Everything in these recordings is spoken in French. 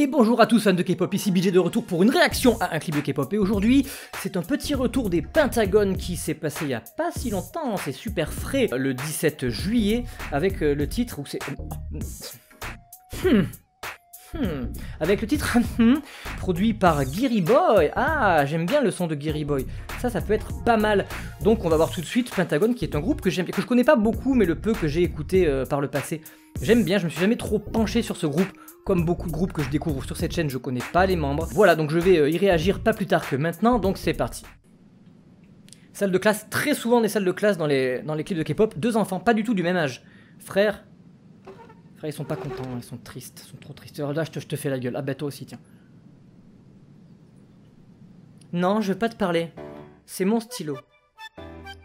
Et bonjour à tous fans de K-pop, ici BJ de retour pour une réaction à un clip de K-pop. Et aujourd'hui, c'est un petit retour des Pentagon qui s'est passé il y a pas si longtemps, c'est super frais, le 17 juillet, avec le titre où c'est... Avec le titre produit par Giri Boy. Ah, j'aime bien le son de Giri Boy. Ça peut être pas mal. Donc on va voir tout de suite Pentagon, qui est un groupe que j'aime, que je connais pas beaucoup, mais le peu que j'ai écouté par le passé, j'aime bien. Je me suis jamais trop penché sur ce groupe. Comme beaucoup de groupes que je découvre sur cette chaîne, je connais pas les membres. Voilà, donc je vais y réagir pas plus tard que maintenant. Donc c'est parti. Salle de classe, très souvent des salles de classe dans les clips de K-pop. Deux enfants, pas du tout du même âge. Frère, ils sont pas contents, ils sont tristes, ils sont trop tristes. Alors là, je te fais la gueule. Ah bah toi aussi, tiens. Non, je veux pas te parler. C'est mon stylo.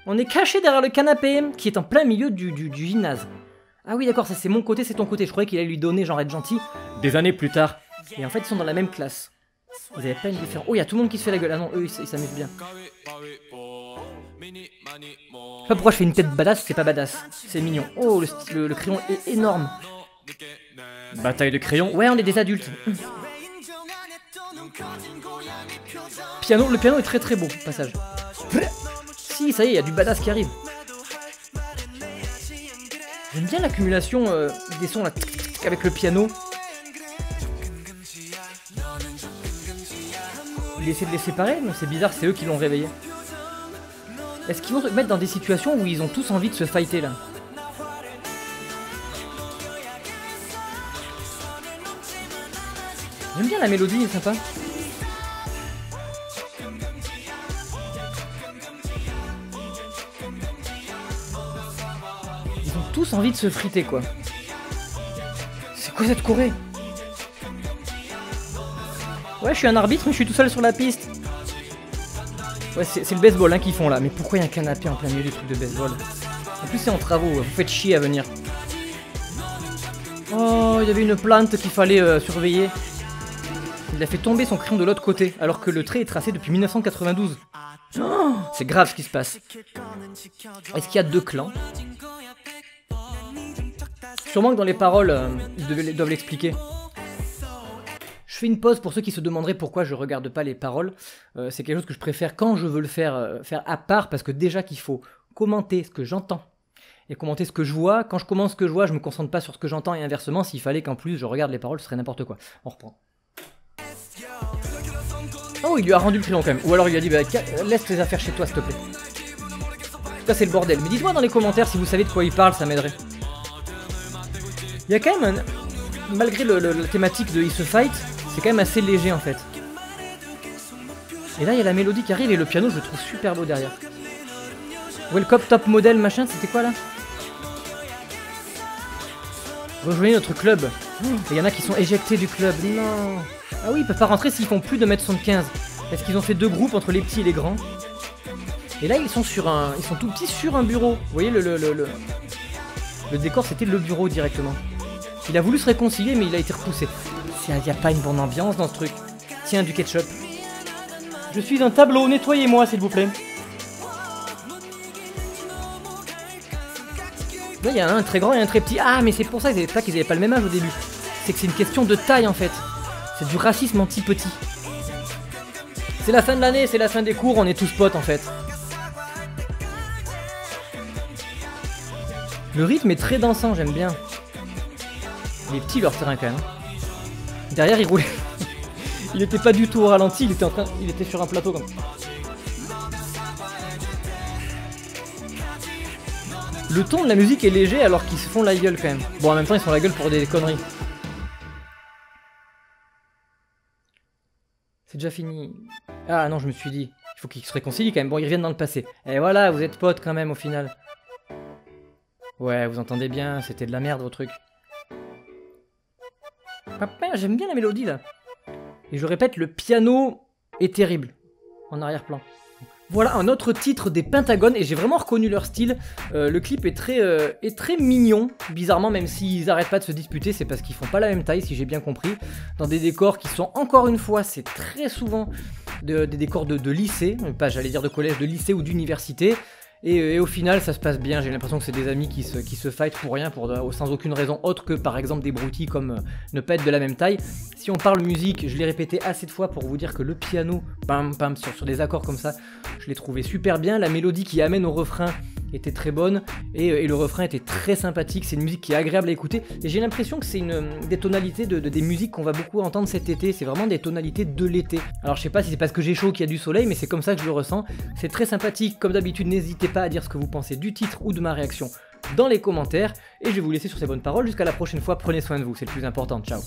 On est caché derrière le canapé, qui est en plein milieu du gymnase. Ah oui, d'accord, ça c'est mon côté, c'est ton côté. Je croyais qu'il allait lui donner, genre être gentil, des années plus tard. Et en fait, ils sont dans la même classe. Vous avez pas une différence. Oh, il y a tout le monde qui se fait la gueule. Ah non, eux, ils s'amusent bien. Je sais pas pourquoi je fais une tête badass, c'est pas badass. C'est mignon. Oh, le crayon est énorme. Bataille de crayon. Ouais, on est des adultes. Le piano est très très beau, passage. Si, ça y est, il y a du badass qui arrive. J'aime bien l'accumulation des sons là, avec le piano. Il essaie de les séparer, mais c'est bizarre, c'est eux qui l'ont réveillé. Est-ce qu'ils vont se mettre dans des situations où ils ont tous envie de se fighter là? J'aime bien la mélodie, elle est sympa. Ils ont tous envie de se friter quoi. C'est quoi cette Corée? Ouais, je suis un arbitre, mais je suis tout seul sur la piste. Ouais, c'est le baseball hein, qu'ils font là. Mais pourquoi il y a un canapé en plein milieu du truc de baseball? En plus, c'est en travaux, vous faites chier à venir. Oh, il y avait une plante qu'il fallait surveiller. Il a fait tomber son crayon de l'autre côté, alors que le trait est tracé depuis 1992. Oh, c'est grave ce qui se passe. Est-ce qu'il y a deux clans? Sûrement que dans les paroles, ils doivent l'expliquer. Je fais une pause pour ceux qui se demanderaient pourquoi je regarde pas les paroles. C'est quelque chose que je préfère quand je veux le faire à part, parce que déjà qu'il faut commenter ce que j'entends et commenter ce que je vois. Quand je commente ce que je vois, je me concentre pas sur ce que j'entends et inversement. S'il fallait qu'en plus je regarde les paroles, ce serait n'importe quoi. On reprend. Oh, il lui a rendu le crayon quand même. Ou alors il lui a dit bah, laisse tes affaires chez toi s'il te plaît. Ça c'est le bordel. Mais dites-moi dans les commentaires si vous savez de quoi il parle, ça m'aiderait. Il y a quand même malgré la thématique de He Se Fight, c'est quand même assez léger en fait. Et là il y a la mélodie qui arrive et le piano je le trouve super beau derrière. Welcome top model machin, c'était quoi là? Rejoignez notre club. Il y en a qui sont éjectés du club. Non. Ah oui, ils peuvent pas rentrer s'ils font plus de 1m75. Est-ce qu'ils ont fait deux groupes entre les petits et les grands? Et là ils sont ils sont tout petits sur un bureau. Vous voyez le décor c'était le bureau directement. Il a voulu se réconcilier mais il a été repoussé. Il n'y a pas une bonne ambiance dans ce truc. Tiens, du ketchup. Je suis un tableau, nettoyez-moi s'il vous plaît. Là, il y a un très grand et un très petit. Ah, mais c'est pour ça qu'ils n'avaient pas le même âge au début. C'est que c'est une question de taille en fait. C'est du racisme anti-petit. C'est la fin de l'année, c'est la fin des cours, on est tous potes en fait. Le rythme est très dansant, j'aime bien. Il est petit leur terrain quand même. Derrière il roulait. Il était pas du tout au ralenti, il était sur un plateau comme ça. Le ton de la musique est léger alors qu'ils se font la gueule quand même. Bon en même temps ils se font la gueule pour des conneries. C'est déjà fini. Ah non je me suis dit, il faut qu'ils se réconcilient quand même. Bon ils reviennent dans le passé. Et voilà, vous êtes potes quand même au final. Ouais vous entendez bien, c'était de la merde vos trucs. J'aime bien la mélodie là. Et je répète, le piano est terrible en arrière-plan. Voilà un autre titre des Pentagon et j'ai vraiment reconnu leur style. Le clip est très mignon, bizarrement, même s'ils arrêtent pas de se disputer, c'est parce qu'ils font pas la même taille si j'ai bien compris. Dans des décors qui sont encore une fois, c'est très souvent des décors de lycée, pas j'allais dire de collège, de lycée ou d'université. Et au final, ça se passe bien. J'ai l'impression que c'est des amis qui se fight pour rien, sans aucune raison autre que par exemple des broutilles comme ne pas être de la même taille. Si on parle musique, je l'ai répété assez de fois pour vous dire que le piano, pam pam, sur des accords comme ça, je l'ai trouvé super bien. La mélodie qui amène au refrain était très bonne et le refrain était très sympathique. C'est une musique qui est agréable à écouter et j'ai l'impression que c'est des tonalités des musiques qu'on va beaucoup entendre cet été. C'est vraiment des tonalités de l'été. Alors je sais pas si c'est parce que j'ai chaud qu'il y a du soleil, mais c'est comme ça que je le ressens. C'est très sympathique. Comme d'habitude, n'hésitez pas à dire ce que vous pensez du titre ou de ma réaction dans les commentaires et je vais vous laisser sur ces bonnes paroles. Jusqu'à la prochaine fois, prenez soin de vous, c'est le plus important. Ciao.